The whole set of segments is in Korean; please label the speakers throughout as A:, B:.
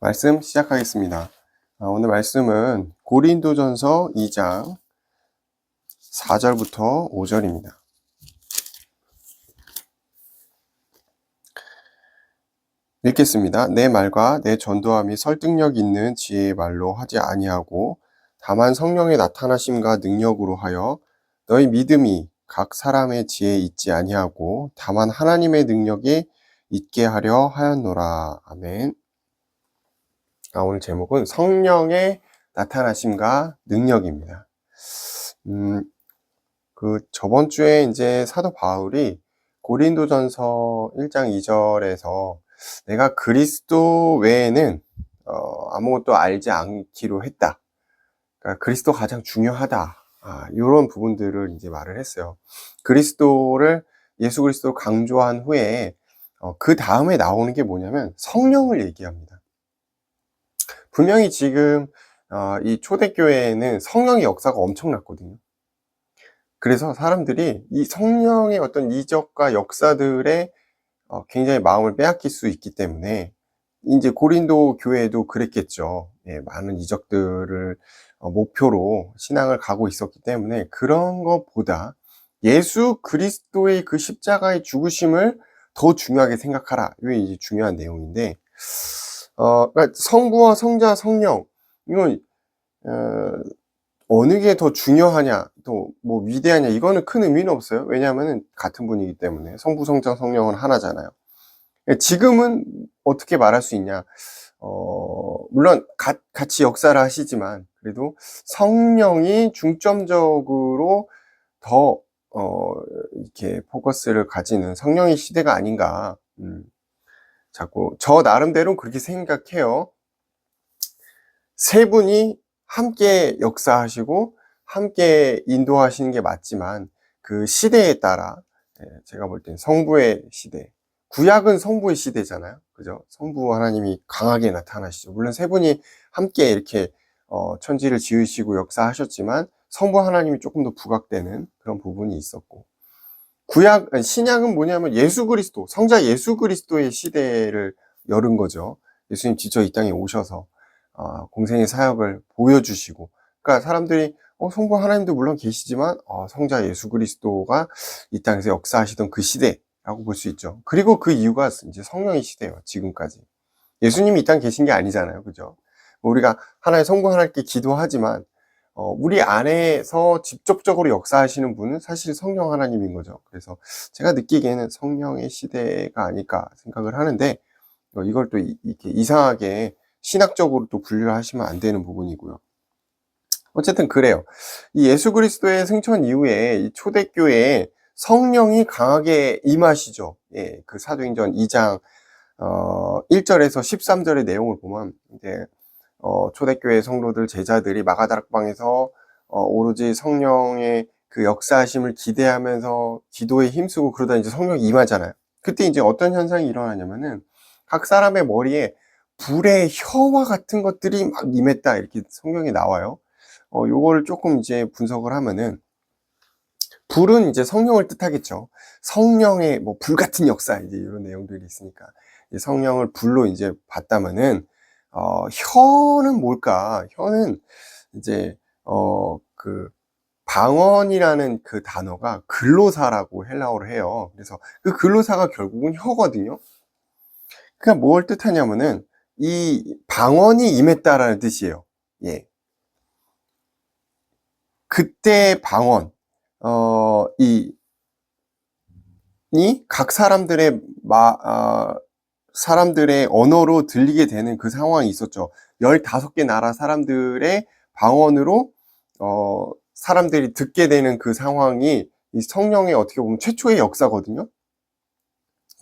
A: 말씀 시작하겠습니다. 오늘 말씀은 고린도전서 2장 4절부터 5절입니다. 읽겠습니다. 내 말과 내 전도함이 설득력 있는 지혜의 말로 하지 아니하고 다만 성령의 나타나심과 능력으로 하여 너희 믿음이 각 사람의 지혜에 있지 아니하고 다만 하나님의 능력에 있게 하려 하였노라. 아멘. 오늘 제목은 성령의 나타나심과 능력입니다. 저번 주에 이제 사도 바울이 고린도전서 1장 2절에서 내가 그리스도 외에는 아무것도 알지 않기로 했다. 그러니까 그리스도가 가장 중요하다. 이런 부분들을 이제 말을 했어요. 예수 그리스도를 강조한 후에 그 다음에 나오는 게 뭐냐면 성령을 얘기합니다. 분명히 지금 이 초대교회에는 성령의 역사가 엄청났거든요. 그래서 사람들이 이 성령의 어떤 이적과 역사들에 굉장히 마음을 빼앗길 수 있기 때문에 이제 고린도 교회도 그랬겠죠. 많은 이적들을 목표로 신앙을 가고 있었기 때문에 그런 것보다 예수 그리스도의 그 십자가의 죽으심을 더 중요하게 생각하라. 이게 이제 중요한 내용인데, 그러니까 성부와 성자, 성령, 이건 어느 게 더 중요하냐, 또 뭐 위대하냐, 이거는 큰 의미는 없어요. 왜냐하면 같은 분이기 때문에. 성부, 성자, 성령은 하나잖아요. 지금은 어떻게 말할 수 있냐? 물론 같이 역사를 하시지만 그래도 성령이 중점적으로 더 이렇게 포커스를 가지는 성령의 시대가 아닌가. 자꾸 저 나름대로 그렇게 생각해요. 세 분이 함께 역사하시고 함께 인도하시는 게 맞지만 그 시대에 따라 제가 볼 땐 성부의 시대, 구약은 성부의 시대잖아요. 그죠? 성부 하나님이 강하게 나타나시죠. 물론 세 분이 함께 이렇게 천지를 지으시고 역사하셨지만 성부 하나님이 조금 더 부각되는 그런 부분이 있었고, 신약은 뭐냐면 예수 그리스도, 성자 예수 그리스도의 시대를 열은 거죠. 예수님 직접 이 땅에 오셔서 공생의 사역을 보여주시고, 그러니까 사람들이 성부 하나님도 물론 계시지만 성자 예수 그리스도가 이 땅에서 역사하시던 그 시대라고 볼 수 있죠. 그리고 그 이유가 이제 성령의 시대예요. 지금까지 예수님이 이 땅에 계신 게 아니잖아요. 그죠? 우리가 하나의 성부 하나님께 기도하지만 우리 안에서 직접적으로 역사하시는 분은 사실 성령 하나님인 거죠. 그래서 제가 느끼기에는 성령의 시대가 아닐까 생각을 하는데, 이걸 또 이렇게 이상하게 신학적으로 또 분류를 하시면 안 되는 부분이고요. 어쨌든 그래요. 이 예수 그리스도의 승천 이후에 이 초대교회에 성령이 강하게 임하시죠. 그 사도행전 2장 1절에서 13절의 내용을 보면 이제 초대교회 성도들 제자들이 마가다락방에서 오로지 성령의 그 역사하심을 기대하면서 기도에 힘쓰고 그러다 이제 성령이 임하잖아요. 그때 이제 어떤 현상이 일어나냐면은 각 사람의 머리에 불의 혀와 같은 것들이 막 임했다, 이렇게 성경에 나와요. 요거를 조금 이제 분석을 하면은, 불은 이제 성령을 뜻하겠죠. 성령의 뭐 불 같은 역사, 이제 이런 내용들이 있으니까 성령을 불로 이제 봤다면은 혀는 뭘까? 혀는 이제 그 방언이라는 그 단어가 글로사라고 헬라어로 해요. 그래서 그 글로사가 결국은 혀거든요. 그러니까 뭘 뜻하냐면은 이 방언이 임했다라는 뜻이에요. 그때 방언, 각 사람들의 언어로 들리게 되는 그 상황이 있었죠. 15개 나라 사람들의 방언으로 사람들이 듣게 되는 그 상황이 이 성령의 어떻게 보면 최초의 역사거든요.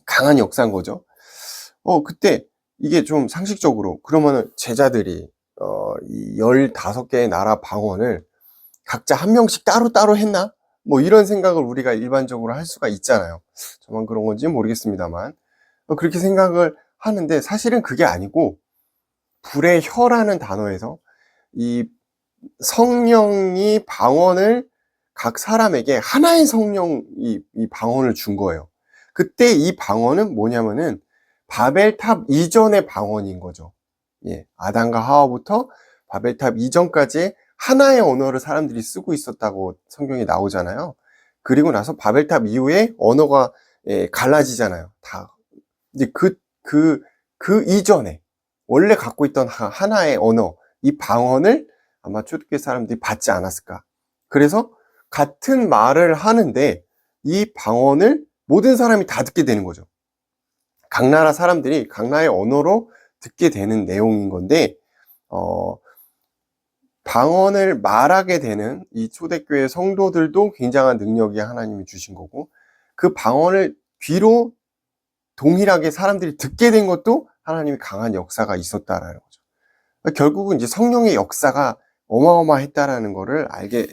A: 강한 역사인 거죠. 그때 이게 좀 상식적으로, 그러면은 제자들이 이 15개의 나라 방언을 각자 한 명씩 따로따로 했나? 뭐 이런 생각을 우리가 일반적으로 할 수가 있잖아요. 저만 그런 건지 모르겠습니다만 그렇게 생각을 하는데, 사실은 그게 아니고 불의 혀라는 단어에서 이 성령이 방언을 각 사람에게 하나의 성령이 이 방언을 준 거예요. 그때 이 방언은 뭐냐면은 바벨탑 이전의 방언인 거죠. 예, 아담과 하와부터 바벨탑 이전까지 하나의 언어를 사람들이 쓰고 있었다고 성경에 나오잖아요. 그리고 나서 바벨탑 이후에 언어가 갈라지잖아요. 다 이제 그 이전에 원래 갖고 있던 하나의 언어, 이 방언을 아마 초대교회 사람들이 받지 않았을까. 그래서 같은 말을 하는데 이 방언을 모든 사람이 다 듣게 되는 거죠. 각 나라 사람들이 각 나라의 언어로 듣게 되는 내용인 건데, 방언을 말하게 되는 이 초대교회 성도들도 굉장한 능력이 하나님이 주신 거고, 그 방언을 귀로 동일하게 사람들이 듣게 된 것도 하나님이 강한 역사가 있었다라는 거죠. 결국은 이제 성령의 역사가 어마어마했다라는 것을 알게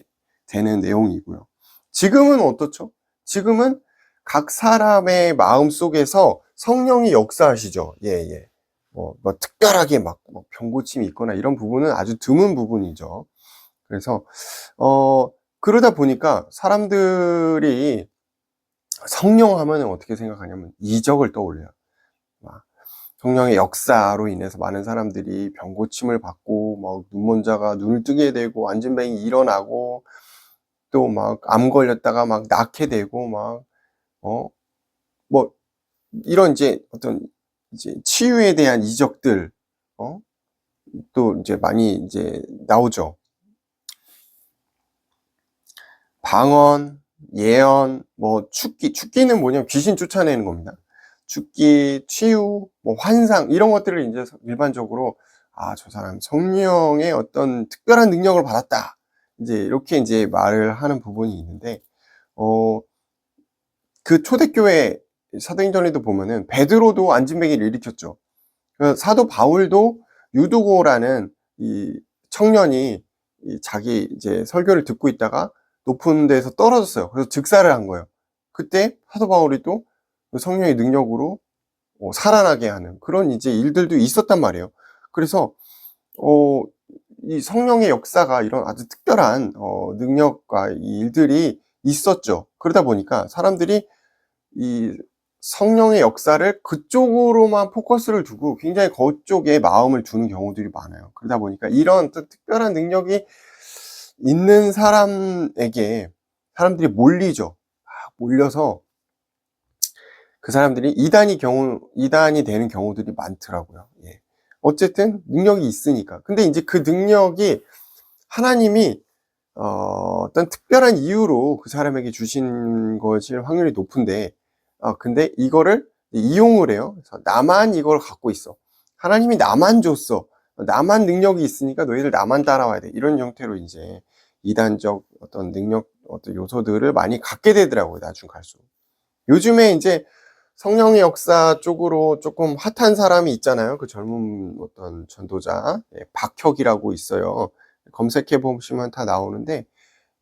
A: 되는 내용이고요. 지금은 어떻죠? 지금은 각 사람의 마음 속에서 성령이 역사하시죠. 예, 예. 뭐 특별하게 막 병고침이 있거나 이런 부분은 아주 드문 부분이죠. 그래서, 그러다 보니까 사람들이 성령 하면 어떻게 생각하냐면 이적을 떠올려요. 성령의 역사로 인해서 많은 사람들이 병고침을 받고, 막 눈먼 자가 눈을 뜨게 되고, 안진뱅이 일어나고, 또 막 암 걸렸다가 막 낫게 되고, 막, 뭐, 이런 이제 어떤 이제 치유에 대한 이적들, 또 이제 많이 이제 나오죠. 방언, 예언, 뭐 축기는 뭐냐면 귀신 쫓아내는 겁니다. 축기, 치유, 뭐 환상 이런 것들을 이제 일반적으로 저 사람 성령의 어떤 특별한 능력을 받았다. 이제 이렇게 이제 말을 하는 부분이 있는데, 그 초대교회 사도행전에도 보면은 베드로도 안진뱅이를 일으켰죠. 사도 바울도 유두고라는 이 청년이 자기 이제 설교를 듣고 있다가 높은 데서 떨어졌어요. 그래서 즉사를 한 거예요. 그때 사도 바울이 또 성령의 능력으로 살아나게 하는 그런 이제 일들도 있었단 말이에요. 그래서 이 성령의 역사가 이런 아주 특별한 능력과 이 일들이 있었죠. 그러다 보니까 사람들이 이 성령의 역사를 그쪽으로만 포커스를 두고 굉장히 그쪽에 마음을 두는 경우들이 많아요. 그러다 보니까 이런 특별한 능력이 있는 사람에게 사람들이 몰리죠. 몰려서 그 사람들이 이단이 되는 경우들이 많더라고요. 예. 어쨌든 능력이 있으니까. 근데 이제 그 능력이 하나님이 어떤 특별한 이유로 그 사람에게 주신 것일 확률이 높은데, 근데 이거를 이용을 해요. 그래서 나만 이걸 갖고 있어. 하나님이 나만 줬어. 나만 능력이 있으니까 너희들 나만 따라와야 돼. 이런 형태로 이제 이단적 어떤 능력, 어떤 요소들을 많이 갖게 되더라고요. 나중 갈수록. 요즘에 이제 성령의 역사 쪽으로 조금 핫한 사람이 있잖아요. 그 젊은 어떤 전도자, 박혁이라고 있어요. 검색해 보시면 다 나오는데,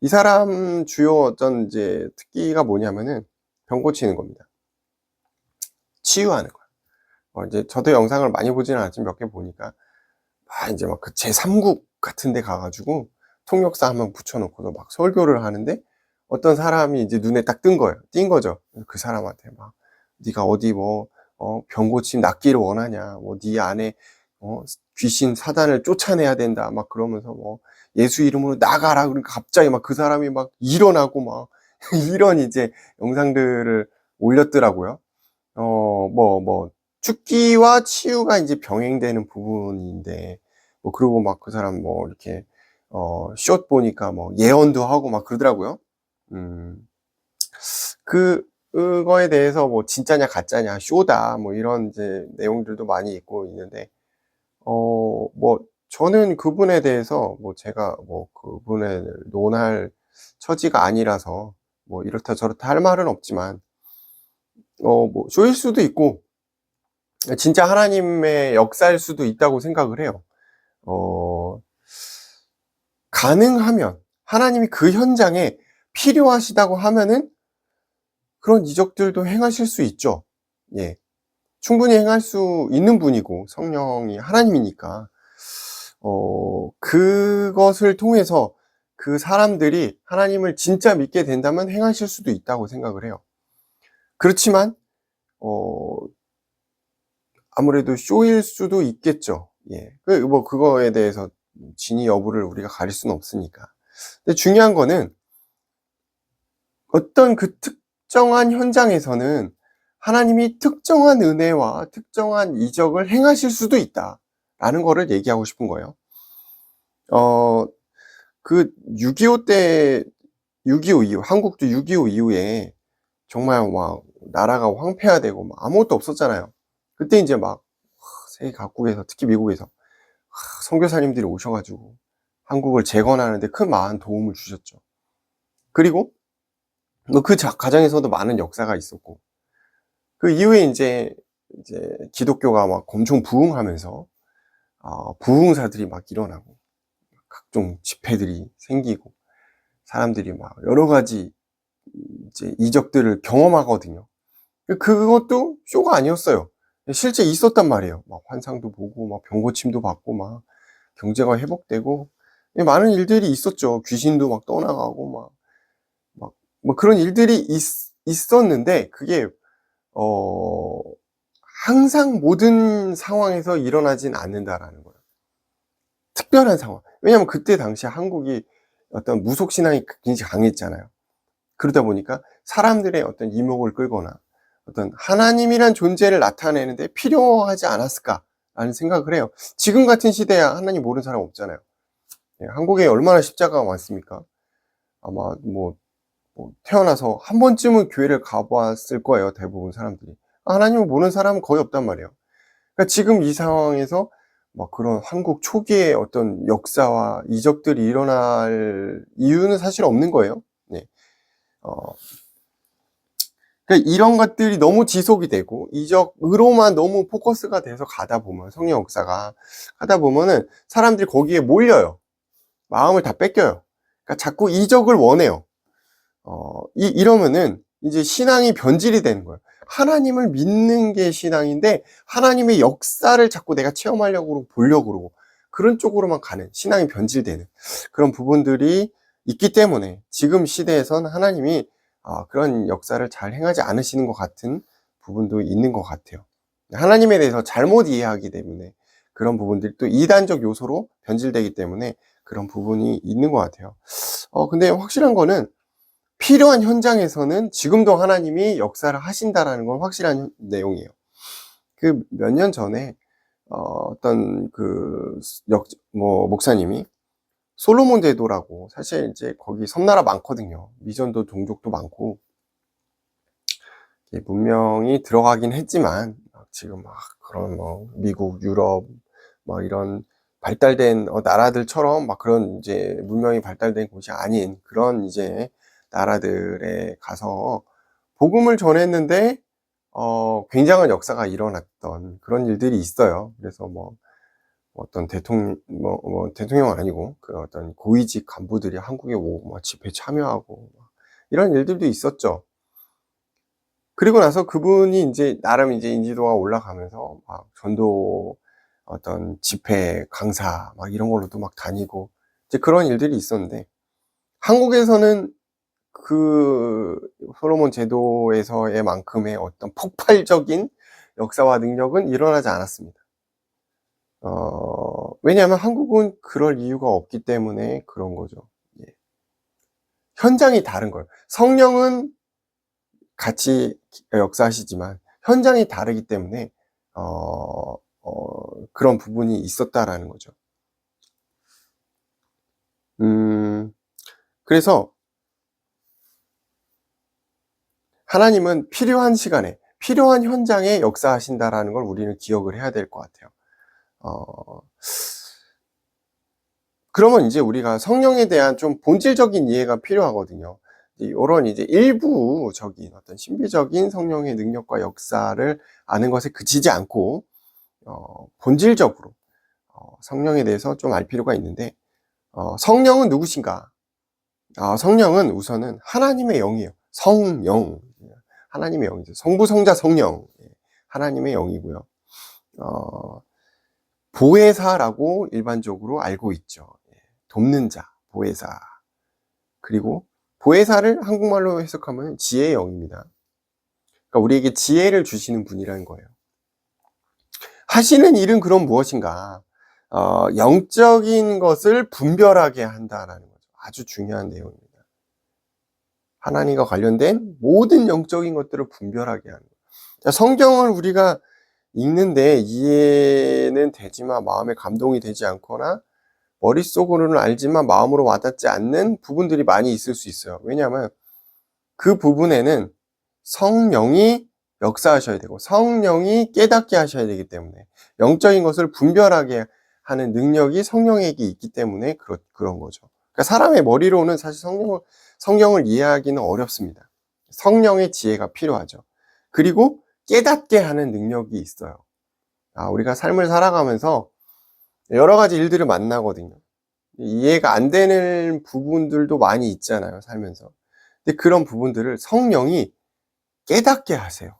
A: 이 사람 주요 어떤 이제 특기가 뭐냐면은 병 고치는 겁니다. 치유하는 거야. 이제 저도 영상을 많이 보지는 않았지만 몇 개 보니까 이제 막 그 제3국 같은 데 가가지고 통역사 한 명 붙여놓고서 막 설교를 하는데, 어떤 사람이 이제 눈에 딱 띈 거죠. 그 사람한테 막 네가 어디 병 고침 낫기를 원하냐, 네 안에 귀신 사단을 쫓아내야 된다 막 그러면서 예수 이름으로 나가라. 그러니까 갑자기 막 그 사람이 막 일어나고 막 이런 이제 영상들을 올렸더라고요. 죽기와 치유가 이제 병행되는 부분인데, 그리고 막 그 사람 이렇게 숏 보니까 예언도 하고 막 그러더라고요. 그거에 대해서 진짜냐 가짜냐, 쇼다 이런 이제 내용들도 많이 있고 있는데, 저는 그분에 대해서 제가 그분을 논할 처지가 아니라서 이렇다 저렇다 할 말은 없지만, 쇼일 수도 있고 진짜 하나님의 역사일 수도 있다고 생각을 해요. 가능하면 하나님이 그 현장에 필요하시다고 하면은 그런 이적들도 행하실 수 있죠. 예. 충분히 행할 수 있는 분이고 성령이 하나님이니까 그것을 통해서 그 사람들이 하나님을 진짜 믿게 된다면 행하실 수도 있다고 생각을 해요. 그렇지만 아무래도 쇼일 수도 있겠죠. 예. 뭐 그거에 대해서 진위 여부를 우리가 가릴 수는 없으니까. 근데 중요한 거는 어떤 그 특정한 현장에서는 하나님이 특정한 은혜와 특정한 이적을 행하실 수도 있다라는 거를 얘기하고 싶은 거예요. 그 6.25 때, 6.25 이후, 한국도 6.25 이후에 정말 막 나라가 황폐화되고 막 아무것도 없었잖아요. 그때 이제 막 세계 각국에서, 특히 미국에서 선교사님들이 오셔가지고 한국을 재건하는데 큰 많은 도움을 주셨죠. 그리고 뭐 그 과정에서도 많은 역사가 있었고, 그 이후에 이제 기독교가 막 엄청 부흥하면서 부흥사들이 막 일어나고 각종 집회들이 생기고 사람들이 막 여러 가지 이제 이적들을 경험하거든요. 그것도 쇼가 아니었어요. 실제 있었단 말이에요. 막 환상도 보고 막 병고침도 받고 막 경제가 회복되고 많은 일들이 있었죠. 귀신도 막 떠나가고 뭐 그런 일들이 있었는데 그게 항상 모든 상황에서 일어나진 않는다라는 거예요. 특별한 상황. 왜냐하면 그때 당시 한국이 어떤 무속신앙이 굉장히 강했잖아요. 그러다 보니까 사람들의 어떤 이목을 끌거나 어떤 하나님이란 존재를 나타내는데 필요하지 않았을까라는 생각을 해요. 지금 같은 시대에 하나님 모르는 사람 없잖아요. 한국에 얼마나 십자가가 많습니까? 아마 뭐 태어나서 한 번쯤은 교회를 가봤을 거예요. 대부분 사람들이. 하나님을 모르는 사람은 거의 없단 말이에요. 그러니까 지금 이 상황에서 막 그런 한국 초기의 어떤 역사와 이적들이 일어날 이유는 사실 없는 거예요. 네. 그러니까 이런 것들이 너무 지속이 되고 이적으로만 너무 포커스가 돼서 가다 보면 성령 역사가 가다 보면은 사람들이 거기에 몰려요. 마음을 다 뺏겨요. 그러니까 자꾸 이적을 원해요. 이러면은 이제 신앙이 변질이 되는 거예요. 하나님을 믿는 게 신앙인데 하나님의 역사를 자꾸 내가 체험하려고 보려고 그러고 그런 쪽으로만 가는 신앙이 변질되는 그런 부분들이 있기 때문에 지금 시대에선 하나님이 그런 역사를 잘 행하지 않으시는 것 같은 부분도 있는 것 같아요. 하나님에 대해서 잘못 이해하기 때문에 그런 부분들이 또 이단적 요소로 변질되기 때문에 그런 부분이 있는 것 같아요. 근데 확실한 거는 필요한 현장에서는 지금도 하나님이 역사를 하신다라는 건 확실한 내용이에요. 그 몇 년 전에 어떤 목사님이 솔로몬 제도라고 사실 이제 거기 섬나라 많거든요. 미전도 종족도 많고 문명이 들어가긴 했지만 지금 막 그런 미국, 유럽 막 이런 발달된 나라들처럼 막 그런 이제 문명이 발달된 곳이 아닌 그런 이제 나라들에 가서 복음을 전했는데 굉장한 역사가 일어났던 그런 일들이 있어요. 그래서 어떤 대통령은 아니고 그 어떤 고위직 간부들이 한국에 오고 막 집회 참여하고 이런 일들도 있었죠. 그리고 나서 그분이 이제 나름 이제 인지도가 올라가면서 막 전도 어떤 집회 강사 막 이런 걸로도 막 다니고 이제 그런 일들이 있었는데 한국에서는 그 솔로몬 제도에서의 만큼의 어떤 폭발적인 역사와 능력은 일어나지 않았습니다. 왜냐하면 한국은 그럴 이유가 없기 때문에 그런 거죠. 예. 현장이 다른 거예요. 성령은 같이 역사하시지만 현장이 다르기 때문에 그런 부분이 있었다라는 거죠. 그래서 하나님은 필요한 시간에 필요한 현장에 역사하신다라는 걸 우리는 기억을 해야 될 것 같아요. 그러면 이제 우리가 성령에 대한 좀 본질적인 이해가 필요하거든요. 이런 이제 일부적인 어떤 신비적인 성령의 능력과 역사를 아는 것에 그치지 않고 본질적으로 성령에 대해서 좀 알 필요가 있는데 성령은 누구신가? 성령은 우선은 하나님의 영이에요. 성령, 하나님의 영이죠. 성부, 성자, 성령, 하나님의 영이고요. 보혜사라고 일반적으로 알고 있죠. 돕는 자, 보혜사. 그리고 보혜사를 한국말로 해석하면 지혜의 영입니다. 그러니까 우리에게 지혜를 주시는 분이라는 거예요. 하시는 일은 그럼 무엇인가? 영적인 것을 분별하게 한다라는 거죠. 아주 중요한 내용입니다. 하나님과 관련된 모든 영적인 것들을 분별하게 하는 거예요. 자, 성경을 우리가 읽는데 이해는 되지만 마음에 감동이 되지 않거나 머릿속으로는 알지만 마음으로 와닿지 않는 부분들이 많이 있을 수 있어요. 왜냐하면 그 부분에는 성령이 역사하셔야 되고 성령이 깨닫게 하셔야 되기 때문에 영적인 것을 분별하게 하는 능력이 성령에게 있기 때문에 그런 거죠. 그러니까 사람의 머리로는 사실 성경을 이해하기는 어렵습니다. 성령의 지혜가 필요하죠. 그리고 깨닫게 하는 능력이 있어요. 우리가 삶을 살아가면서 여러 가지 일들을 만나거든요. 이해가 안 되는 부분들도 많이 있잖아요, 살면서. 근데 그런 부분들을 성령이 깨닫게 하세요.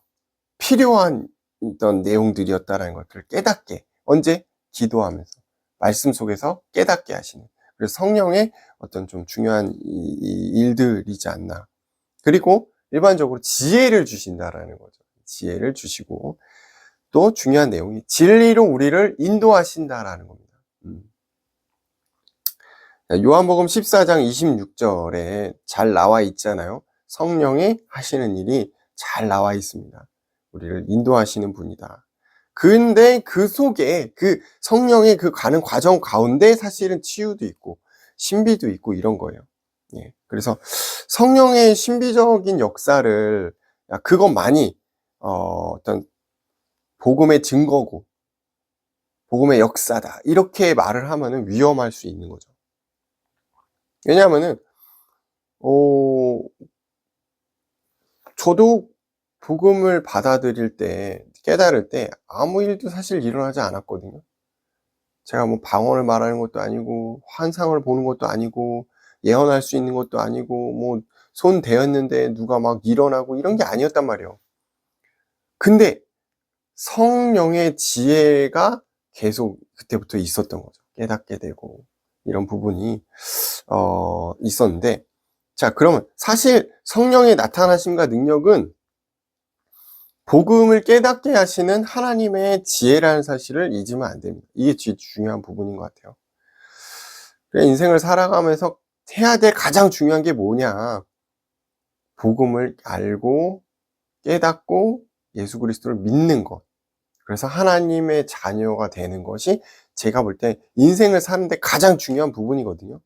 A: 필요한 어떤 내용들이었다는 것들을 깨닫게. 언제? 기도하면서. 말씀 속에서 깨닫게 하시는. 그래서 성령의 어떤 좀 중요한 일들이지 않나. 그리고 일반적으로 지혜를 주신다라는 거죠. 지혜를 주시고 또 중요한 내용이 진리로 우리를 인도하신다라는 겁니다. 요한복음 14장 26절에 잘 나와 있잖아요. 성령이 하시는 일이 잘 나와 있습니다. 우리를 인도하시는 분이다. 근데 그 속에 그 성령의 그 가는 과정 가운데 사실은 치유도 있고 신비도 있고 이런 거예요. 예. 그래서 성령의 신비적인 역사를 그것만이 어떤 복음의 증거고 복음의 역사다 이렇게 말을 하면은 위험할 수 있는 거죠. 왜냐하면은 저도 복음을 받아들일 때 깨달을 때 아무 일도 사실 일어나지 않았거든요. 제가 뭐 방언을 말하는 것도 아니고 환상을 보는 것도 아니고 예언할 수 있는 것도 아니고 뭐 손 대었는데 누가 막 일어나고 이런 게 아니었단 말이에요. 근데 성령의 지혜가 계속 그때부터 있었던 거죠. 깨닫게 되고 이런 부분이 있었는데, 자, 그러면 사실 성령의 나타나심과 능력은 복음을 깨닫게 하시는 하나님의 지혜라는 사실을 잊으면 안 됩니다. 이게 제일 중요한 부분인 것 같아요. 인생을 살아가면서 해야 될 가장 중요한 게 뭐냐? 복음을 알고 깨닫고 예수 그리스도를 믿는 것. 그래서 하나님의 자녀가 되는 것이 제가 볼 때 인생을 사는데 가장 중요한 부분이거든요.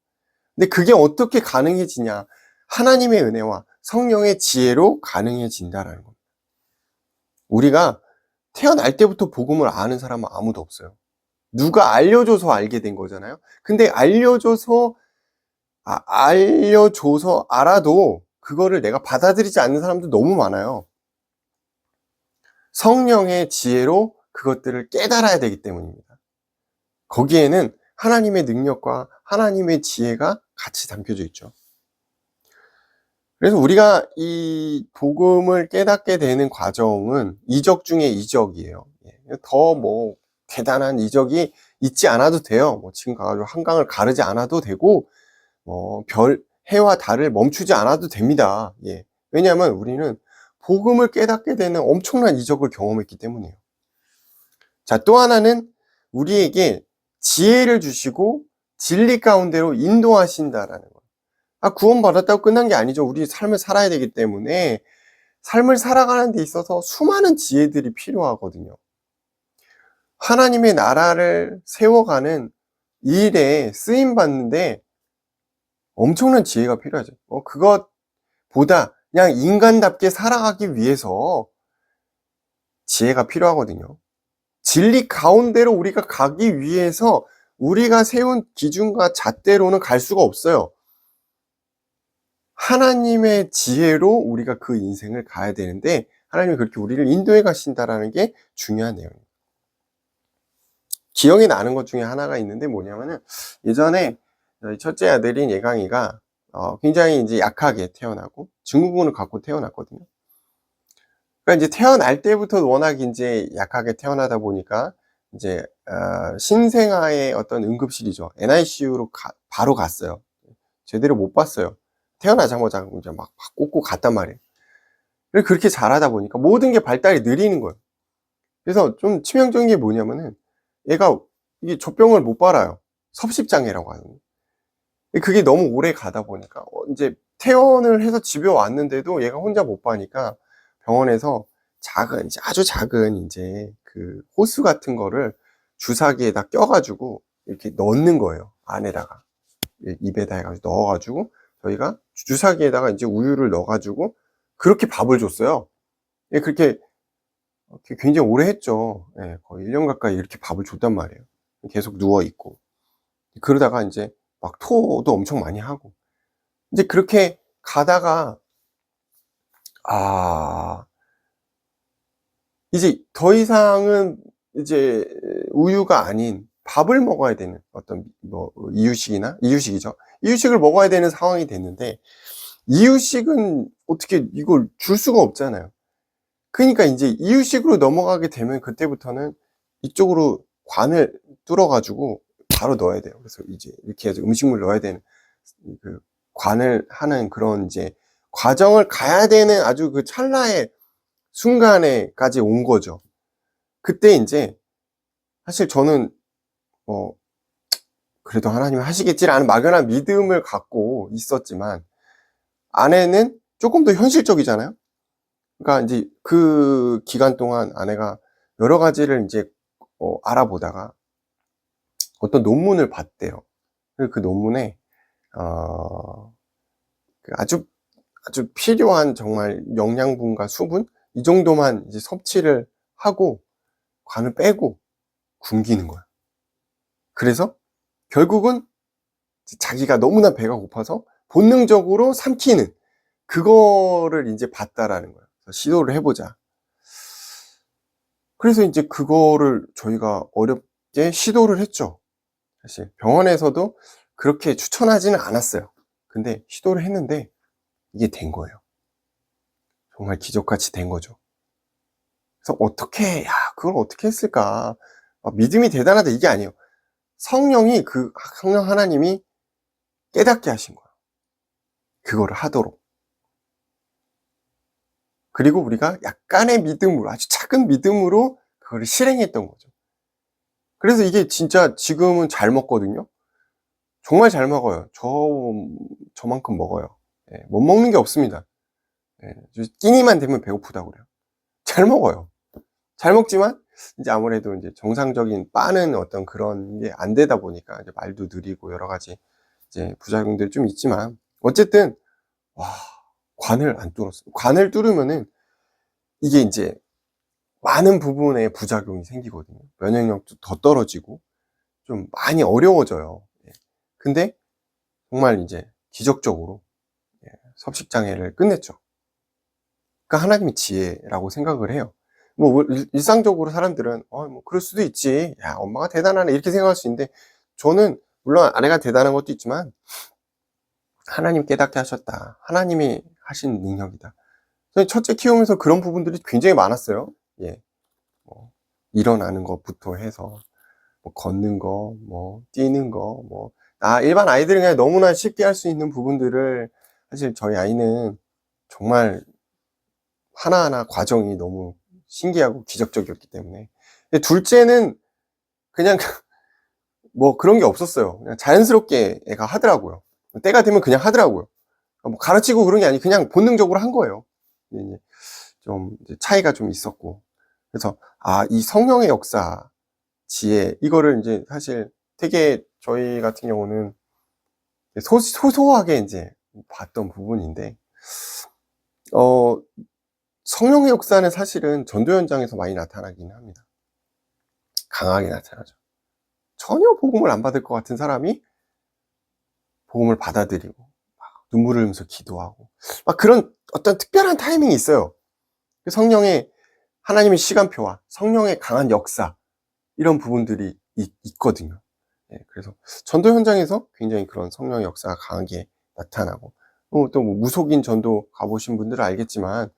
A: 근데 그게 어떻게 가능해지냐? 하나님의 은혜와 성령의 지혜로 가능해진다라는 겁니다. 우리가 태어날 때부터 복음을 아는 사람은 아무도 없어요. 누가 알려줘서 알게 된 거잖아요. 근데 알려줘서 알아도 그거를 내가 받아들이지 않는 사람도 너무 많아요. 성령의 지혜로 그것들을 깨달아야 되기 때문입니다. 거기에는 하나님의 능력과 하나님의 지혜가 같이 담겨져 있죠. 그래서 우리가 이 복음을 깨닫게 되는 과정은 이적 중에 이적이에요. 더 뭐 대단한 이적이 있지 않아도 돼요. 뭐 지금 가가지고 한강을 가르지 않아도 되고, 해와 달을 멈추지 않아도 됩니다. 예. 왜냐하면 우리는 복음을 깨닫게 되는 엄청난 이적을 경험했기 때문이에요. 자, 또 하나는 우리에게 지혜를 주시고 진리 가운데로 인도하신다라는 거예요. 구원받았다고 끝난 게 아니죠. 우리 삶을 살아야 되기 때문에 삶을 살아가는 데 있어서 수많은 지혜들이 필요하거든요. 하나님의 나라를 세워가는 일에 쓰임받는데 엄청난 지혜가 필요하죠. 그것보다 그냥 인간답게 살아가기 위해서 지혜가 필요하거든요. 진리 가운데로 우리가 가기 위해서 우리가 세운 기준과 잣대로는 갈 수가 없어요. 하나님의 지혜로 우리가 그 인생을 가야 되는데 하나님이 그렇게 우리를 인도해 가신다라는 게 중요한 내용입니다. 기억이 나는 것 중에 하나가 있는데 뭐냐면은 예전에 저희 첫째 아들인 예강이가 굉장히 이제 약하게 태어나고 증후군을 갖고 태어났거든요. 그러니까 이제 태어날 때부터 워낙 이제 약하게 태어나다 보니까 이제 신생아의 어떤 응급실이죠. NICU로 바로 갔어요. 제대로 못 봤어요. 태어나자마자 이제 막 꽂고 갔단 말이에요. 그렇게 잘하다 보니까 모든 게 발달이 느리는 거예요. 그래서 좀 치명적인 게 뭐냐면은 얘가 이게 젖병을 못 빨아요. 섭식장애라고 하거든요. 그게 너무 오래 가다 보니까 이제 퇴원을 해서 집에 왔는데도 얘가 혼자 못 빠니까 병원에서 작은, 이제 아주 작은 이제 그 호스 같은 거를 주사기에다 껴가지고 이렇게 넣는 거예요. 안에다가. 입에다 해가지고 넣어가지고 저희가 주사기에다가 이제 우유를 넣어가지고 그렇게 밥을 줬어요. 예, 그렇게 굉장히 오래 했죠. 예, 거의 1년 가까이 이렇게 밥을 줬단 말이에요. 계속 누워있고. 그러다가 이제 막 토도 엄청 많이 하고. 이제 그렇게 가다가, 이제 더 이상은 이제 우유가 아닌 밥을 먹어야 되는 어떤 뭐 이유식이죠. 이유식을 먹어야 되는 상황이 됐는데, 이유식은 어떻게 이걸 줄 수가 없잖아요. 그러니까 이제 이유식으로 넘어가게 되면 그때부터는 이쪽으로 관을 뚫어가지고 바로 넣어야 돼요. 그래서 이제 이렇게 해서 음식물 넣어야 되는 그 관을 하는 그런 이제 과정을 가야 되는 아주 그 찰나의 순간에까지 온 거죠. 그때 이제 사실 저는 그래도 하나님이 하시겠지라는 막연한 믿음을 갖고 있었지만 아내는 조금 더 현실적이잖아요. 그러니까 이제 그 기간 동안 아내가 여러 가지를 이제 알아보다가 어떤 논문을 봤대요. 그 논문에 아주 필요한 정말 영양분과 수분 이 정도만 이제 섭취를 하고 관을 빼고 굶기는 거야. 그래서 결국은 자기가 너무나 배가 고파서 본능적으로 삼키는 그거를 이제 봤다라는 거예요. 시도를 해보자. 그래서 이제 그거를 저희가 어렵게 시도를 했죠. 사실 병원에서도 그렇게 추천하지는 않았어요. 근데 시도를 했는데 이게 된 거예요. 정말 기적같이 된 거죠. 그래서 그걸 어떻게 했을까? 믿음이 대단하다 이게 아니에요. 성령 하나님이 깨닫게 하신 거예요. 그거를 하도록. 그리고 우리가 약간의 믿음으로, 아주 작은 믿음으로 그걸 실행했던 거죠. 그래서 이게 진짜 지금은 잘 먹거든요. 정말 잘 먹어요. 저만큼 먹어요. 예, 못 먹는 게 없습니다. 예, 끼니만 되면 배고프다고 그래요. 잘 먹어요. 잘 먹지만, 이제 아무래도 이제 정상적인 빠는 어떤 그런 게 안 되다 보니까, 이제 말도 느리고 여러 가지 이제 부작용들이 좀 있지만, 어쨌든, 관을 안 뚫었어요. 관을 뚫으면은, 이게 이제 많은 부분에 부작용이 생기거든요. 면역력도 더 떨어지고, 좀 많이 어려워져요. 예. 근데, 정말 이제 기적적으로, 섭식장애를 끝냈죠. 그러니까 하나님의 지혜라고 생각을 해요. 뭐 일상적으로 사람들은 뭐 그럴 수도 있지. 야, 엄마가 대단하네 이렇게 생각할 수 있는데 저는 물론 아내가 대단한 것도 있지만 하나님 깨닫게 하셨다. 하나님이 하신 능력이다. 저는 첫째 키우면서 그런 부분들이 굉장히 많았어요. 예. 뭐 일어나는 것부터 해서 뭐 걷는 거, 뭐 뛰는 거, 뭐 일반 아이들은 그냥 너무나 쉽게 할 수 있는 부분들을 사실 저희 아이는 정말 하나하나 과정이 너무 신기하고 기적적이었기 때문에. 근데 둘째는 그냥 뭐 그런 게 없었어요. 그냥 자연스럽게 애가 하더라고요. 때가 되면 그냥 하더라고요. 뭐 가르치고 그런 게 아니고 그냥 본능적으로 한 거예요. 이제 좀 차이가 좀 있었고. 그래서 이 성령의 역사, 지혜 이거를 이제 사실 되게 저희 같은 경우는 소소하게 이제 봤던 부분인데 성령의 역사는 사실은 전도 현장에서 많이 나타나긴 합니다. 강하게 나타나죠. 전혀 복음을 안 받을 것 같은 사람이 복음을 받아들이고 눈물을 흘리면서 기도하고 그런 어떤 특별한 타이밍이 있어요. 성령의 하나님의 시간표와 성령의 강한 역사 이런 부분들이 있거든요. 그래서 전도 현장에서 굉장히 그런 성령의 역사가 강하게 나타나고 또 뭐 무속인 전도 가보신 분들은 알겠지만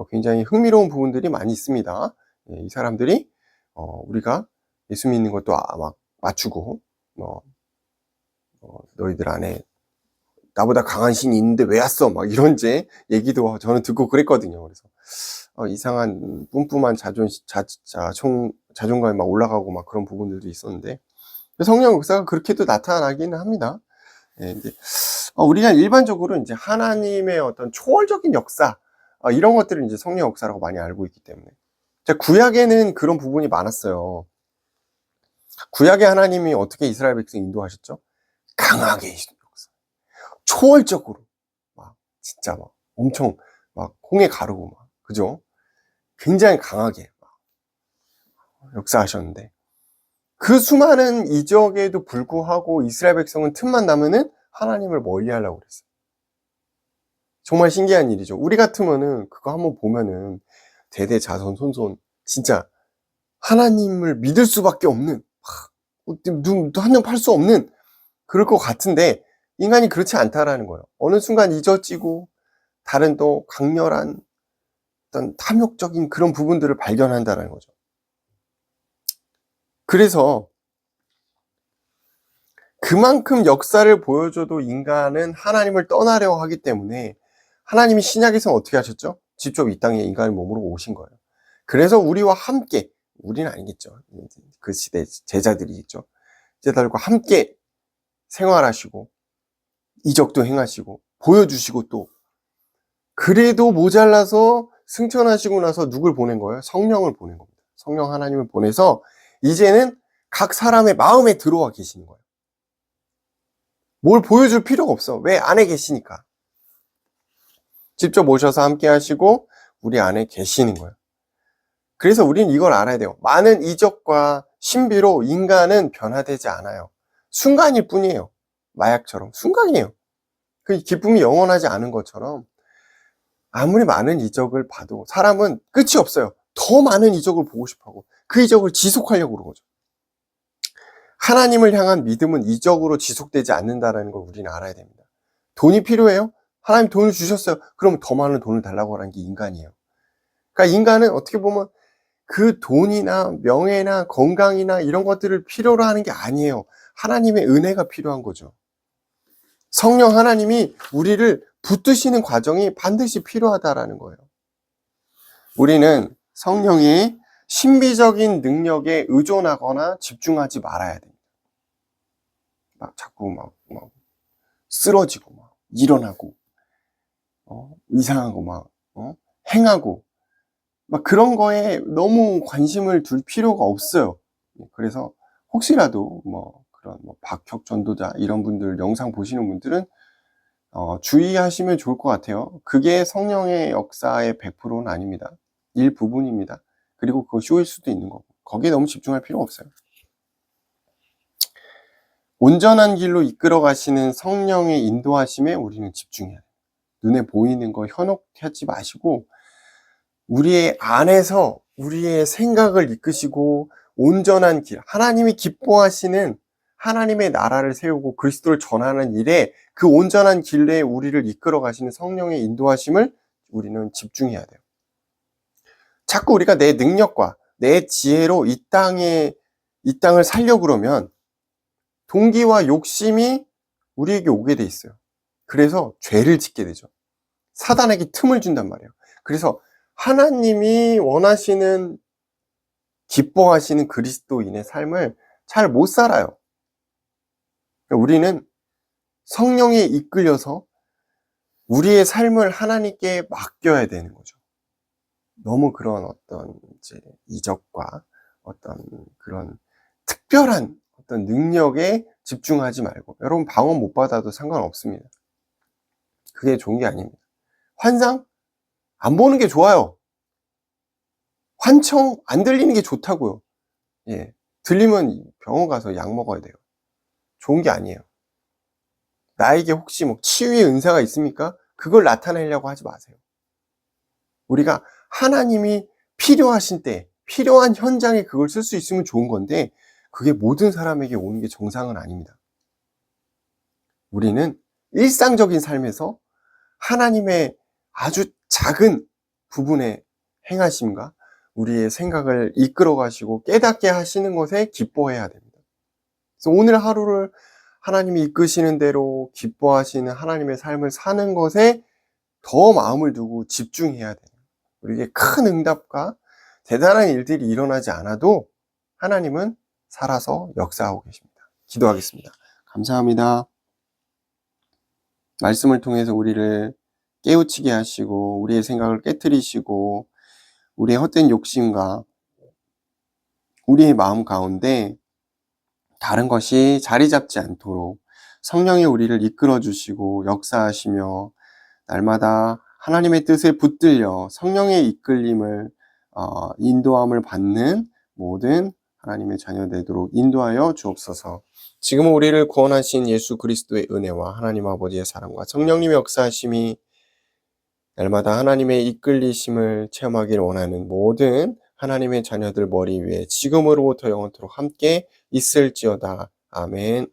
A: 굉장히 흥미로운 부분들이 많이 있습니다. 이 사람들이 우리가 예수 믿는 것도 막 맞추고 너희들 안에 나보다 강한 신이 있는데 왜 왔어? 막 이런 얘기도 저는 듣고 그랬거든요. 그래서 이상한 뿜뿜한 자존감이 막 올라가고 막 그런 부분들도 있었는데, 성령 역사가 그렇게도 나타나기는 합니다. 예, 이제 우리가 일반적으로 이제 하나님의 어떤 초월적인 역사, 이런 것들을 이제 성령 역사라고 많이 알고 있기 때문에. 구약에는 그런 부분이 많았어요. 구약의 하나님이 어떻게 이스라엘 백성 인도하셨죠? 강하게 역사. 초월적으로. 막, 진짜 막, 엄청, 막, 홍해 가르고 막, 그죠? 굉장히 강하게 막 역사하셨는데, 그 수많은 이적에도 불구하고 이스라엘 백성은 틈만 나면은 하나님을 멀리 하려고 그랬어요. 정말 신기한 일이죠. 우리 같으면은 그거 한번 보면은 대대 자손 손손 진짜 하나님을 믿을 수밖에 없는, 눈도 한눈 팔 수 없는 그럴 것 같은데, 인간이 그렇지 않다라는 거예요. 어느 순간 잊어지고 다른 또 강렬한 어떤 탐욕적인 그런 부분들을 발견한다는 거죠. 그래서 그만큼 역사를 보여줘도 인간은 하나님을 떠나려 하기 때문에, 하나님이 신약에서 어떻게 하셨죠? 직접 이 땅에 인간의 몸으로 오신 거예요. 그래서 우리와 함께, 우리는 아니겠죠. 그 시대 제자들이겠죠. 제자들과 함께 생활하시고 이적도 행하시고 보여주시고, 또 그래도 모자라서 승천하시고 나서 누굴 보낸 거예요? 성령을 보낸 겁니다. 성령 하나님을 보내서 이제는 각 사람의 마음에 들어와 계시는 거예요. 뭘 보여줄 필요가 없어. 왜? 안에 계시니까. 직접 오셔서 함께 하시고 우리 안에 계시는 거예요. 그래서 우리는 이걸 알아야 돼요. 많은 이적과 신비로 인간은 변화되지 않아요. 순간일 뿐이에요. 마약처럼 순간이에요. 그 기쁨이 영원하지 않은 것처럼, 아무리 많은 이적을 봐도 사람은 끝이 없어요. 더 많은 이적을 보고 싶어하고 그 이적을 지속하려고 그러죠. 하나님을 향한 믿음은 이적으로 지속되지 않는다는 걸 우리는 알아야 됩니다. 돈이 필요해요? 하나님 돈을 주셨어요. 그럼 더 많은 돈을 달라고 하는 게 인간이에요. 그러니까 인간은 어떻게 보면 그 돈이나 명예나 건강이나 이런 것들을 필요로 하는 게 아니에요. 하나님의 은혜가 필요한 거죠. 성령 하나님이 우리를 붙드시는 과정이 반드시 필요하다라는 거예요. 우리는 성령의 신비적인 능력에 의존하거나 집중하지 말아야 됩니다. 자꾸 쓰러지고 일어나고 이상하고 행하고 그런 거에 너무 관심을 둘 필요가 없어요. 그래서 혹시라도 그런 박혁 전도자 이런 분들 영상 보시는 분들은 주의하시면 좋을 것 같아요. 그게 성령의 역사의 100%는 아닙니다. 일부분입니다. 그리고 그거 쇼일 수도 있는 거고, 거기에 너무 집중할 필요가 없어요. 온전한 길로 이끌어 가시는 성령의 인도하심에 우리는 집중해야 돼요. 눈에 보이는 거 현혹하지 마시고 우리의 안에서 우리의 생각을 이끄시고 온전한 길, 하나님이 기뻐하시는 하나님의 나라를 세우고 그리스도를 전하는 일에 그 온전한 길에 우리를 이끌어 가시는 성령의 인도하심을 우리는 집중해야 돼요. 자꾸 우리가 내 능력과 내 지혜로 이 땅을 살려고 그러면 동기와 욕심이 우리에게 오게 돼 있어요. 그래서 죄를 짓게 되죠. 사단에게 틈을 준단 말이에요. 그래서 하나님이 원하시는, 기뻐하시는 그리스도인의 삶을 잘 못 살아요. 우리는 성령에 이끌려서 우리의 삶을 하나님께 맡겨야 되는 거죠. 너무 그런 어떤 이적과 어떤 그런 특별한 어떤 능력에 집중하지 말고, 여러분 방언 못 받아도 상관없습니다. 그게 좋은 게 아닙니다. 환상 안 보는 게 좋아요. 환청 안 들리는 게 좋다고요. 예, 들리면 병원 가서 약 먹어야 돼요. 좋은 게 아니에요. 나에게 혹시 치유의 은사가 있습니까? 그걸 나타내려고 하지 마세요. 우리가 하나님이 필요하신 때, 필요한 현장에 그걸 쓸 수 있으면 좋은 건데, 그게 모든 사람에게 오는 게 정상은 아닙니다. 우리는 일상적인 삶에서 하나님의 아주 작은 부분의 행하심과 우리의 생각을 이끌어 가시고 깨닫게 하시는 것에 기뻐해야 됩니다. 그래서 오늘 하루를 하나님이 이끄시는 대로 기뻐하시는 하나님의 삶을 사는 것에 더 마음을 두고 집중해야 돼요. 우리에게 큰 응답과 대단한 일들이 일어나지 않아도 하나님은 살아서 역사하고 계십니다. 기도하겠습니다. 감사합니다. 말씀을 통해서 우리를 깨우치게 하시고 우리의 생각을 깨트리시고 우리의 헛된 욕심과 우리의 마음 가운데 다른 것이 자리 잡지 않도록 성령이 우리를 이끌어 주시고 역사하시며 날마다 하나님의 뜻에 붙들려 성령의 이끌림을 인도함을 받는 모든 하나님의 자녀 되도록 인도하여 주옵소서. 지금 우리를 구원하신 예수 그리스도의 은혜와 하나님 아버지의 사랑과 성령님의 역사하심이 날마다 하나님의 이끌리심을 체험하기를 원하는 모든 하나님의 자녀들 머리 위에 지금으로부터 영원토록 함께 있을지어다. 아멘.